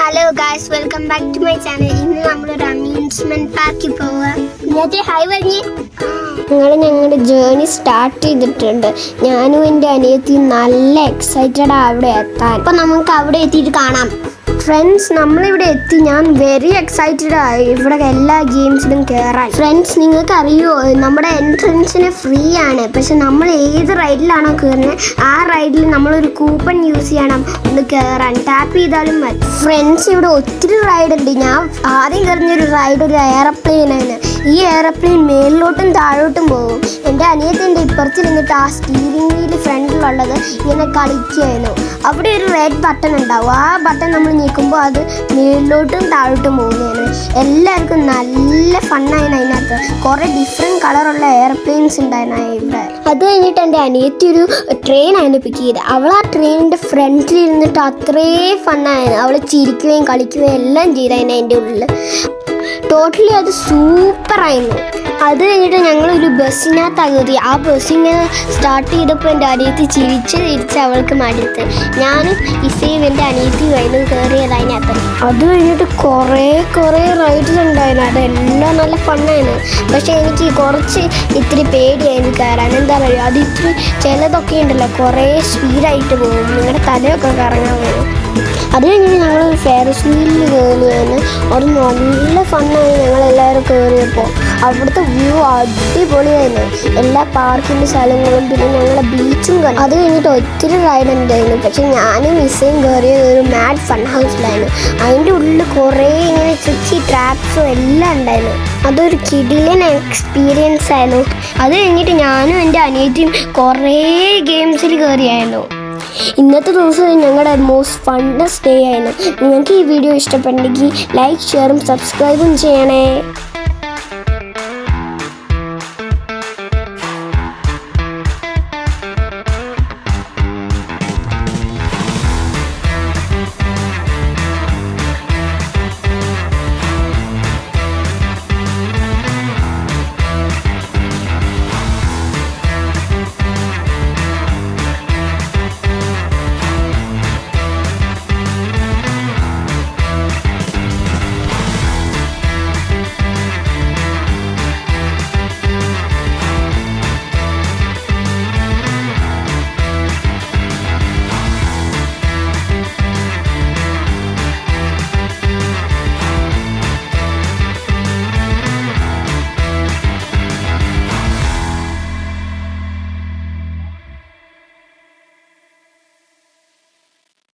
Hello guys, welcome back to my channel. ഇന്ന് നമ്മളൊരു amusement പാർക്കിൽ പോവുക. എന്നിട്ട് ഹൈ പറഞ്ഞ് ഞങ്ങളുടെ ജേർണി സ്റ്റാർട്ട് ചെയ്തിട്ടുണ്ട്. ഞാനും എൻ്റെ അനിയത്തി നല്ല എക്സൈറ്റഡ് അവിടെ എത്താൻ. അപ്പം നമുക്ക് അവിടെ എത്തിയിട്ട് കാണാം. ഫ്രണ്ട്സ്, നമ്മളിവിടെ എത്തി. ഞാൻ വെരി എക്സൈറ്റഡ് ആയി ഇവിടെ എല്ലാ ഗെയിംസിലും കയറാൻ. ഫ്രണ്ട്സ്, നിങ്ങൾക്ക് അറിയുമോ, നമ്മുടെ എൻട്രൻസിന് ഫ്രീ ആണ്. പക്ഷെ നമ്മൾ ഏത് റൈഡിലാണോ കയറുന്നത് ആ റൈഡിൽ നമ്മളൊരു കൂപ്പൺ യൂസ് ചെയ്യണം ഒന്ന് കയറാൻ. ടാപ്പ് ചെയ്താലും മതി. ഫ്രണ്ട്സ്, ഇവിടെ ഒത്തിരി റൈഡ് ഉണ്ട്. ഞാൻ ആദ്യം കയറുന്നൊരു റൈഡ് ഒരു എയർപ്ലെയിനാണ്. ഈ എയർപ്ലെയിൻ മേളിലോട്ടും താഴോട്ടും പോകും. എൻ്റെ അനിയത്തിൻ്റെ ഇപ്പുറത്ത് നിന്നിട്ട് ആ സ്റ്റീറിംഗ് വീല് ഫ്രണ്ടിലുള്ളത് ഇങ്ങനെ കളിക്കുകയായിരുന്നു. അവിടെ ഒരു റെഡ് ബട്ടൺ ഉണ്ടാവും. ആ ബട്ടൺ നമ്മൾ നീക്കുമ്പോൾ അത് മേളിലോട്ടും താഴോട്ടും പോകുന്നതാണ്. എല്ലാവർക്കും നല്ല ഫണ്ണായിരുന്നു. അതിനകത്ത് കുറേ ഡിഫറെൻറ്റ് കളറുള്ള എയർപ്ലെയിൻസ് ഉണ്ടായിരുന്നു ഇവിടെ. അത് കഴിഞ്ഞിട്ട് എൻ്റെ അനിയത്തി ഒരു ട്രെയിനായിരുന്നു പിക്ക് ചെയ്ത്. അവൾ ആ ട്രെയിനിൻ്റെ ഫ്രണ്ടിൽ ഇരുന്നിട്ട് അത്രേ ഫണ്ണായിരുന്നു. അവൾ ചിരിക്കുകയും കളിക്കുകയും എല്ലാം ചെയ്തായിരുന്നു അതിൻ്റെ ഉള്ളിൽ. ടോട്ടലി അത് സൂപ്പറായിരുന്നു. അത് കഴിഞ്ഞിട്ട് ഞങ്ങളൊരു ബസ്സിനകത്ത് കയറി. ആ ബസ്സിങ്ങനെ സ്റ്റാർട്ട് ചെയ്തപ്പോൾ എൻ്റെ അനിയത്തി ചിരിച്ച് അവൾക്ക് മടുത്ത്. ഞാനും ഇസയും എൻ്റെ അനിയത്തി കഴിഞ്ഞ് കയറിയത് അതിനകത്ത്. അത് കഴിഞ്ഞിട്ട് കുറേ റൈഡ്സ് ഉണ്ടായിരുന്നു. അതെല്ലാം നല്ല ഫണ്ണായിരുന്നു. പക്ഷേ എനിക്ക് കുറച്ച് ഇത്തിരി പേടിയായിരുന്നു കയറാൻ. എന്താ പറയുക, അത് ഇത്തിരി ചിലതൊക്കെ ഉണ്ടല്ലോ കുറേ സ്പീഡായിട്ട് പോകും. നിങ്ങളുടെ തലയൊക്കെ കറങ്ങാൻ വരും. അത് കഴിഞ്ഞിട്ട് ഞങ്ങൾ ഫെയർസ് വീലിൽ കയറിയായിരുന്നു. അത് നല്ല ഫണ്ണായി ഞങ്ങളെല്ലാവരും കയറിയപ്പോൾ. അവിടുത്തെ വ്യൂ അടിപൊളിയായിരുന്നു. എല്ലാ പാർക്കിൻ്റെ സ്ഥലങ്ങളും പിന്നെ ഞങ്ങളുടെ ബീച്ചും കണ്ടു. അത് കഴിഞ്ഞിട്ട് ഒത്തിരി റൈഡ് ഉണ്ടായിരുന്നു. പക്ഷെ ഞാനും മിസ്സയും കയറിയത് ഒരു മാഡ് ഫൺ ഹൗസിലായിരുന്നു. അതിൻ്റെ ഉള്ളിൽ കുറേ ഇങ്ങനെ ട്രിക്കി ട്രാപ്സും എല്ലാം ഉണ്ടായിരുന്നു. അതൊരു കിടിലൻ എക്സ്പീരിയൻസ് ആയിരുന്നു. അത് കഴിഞ്ഞിട്ട് ഞാനും എൻ്റെ അനിയത്തിയും കുറേ ഗെയിംസിൽ കയറിയായിരുന്നു. ഇന്നത്തെ ദിവസം ഞങ്ങളുടെ മോസ്റ്റ് ഫണ്ണസ്റ്റ് ഡേ ആയിരുന്നു. നിങ്ങൾക്ക് ഈ വീഡിയോ ഇഷ്ടപ്പെട്ടെങ്കിൽ ലൈക്ക് ഷെയറും സബ്സ്ക്രൈബും ചെയ്യണേ.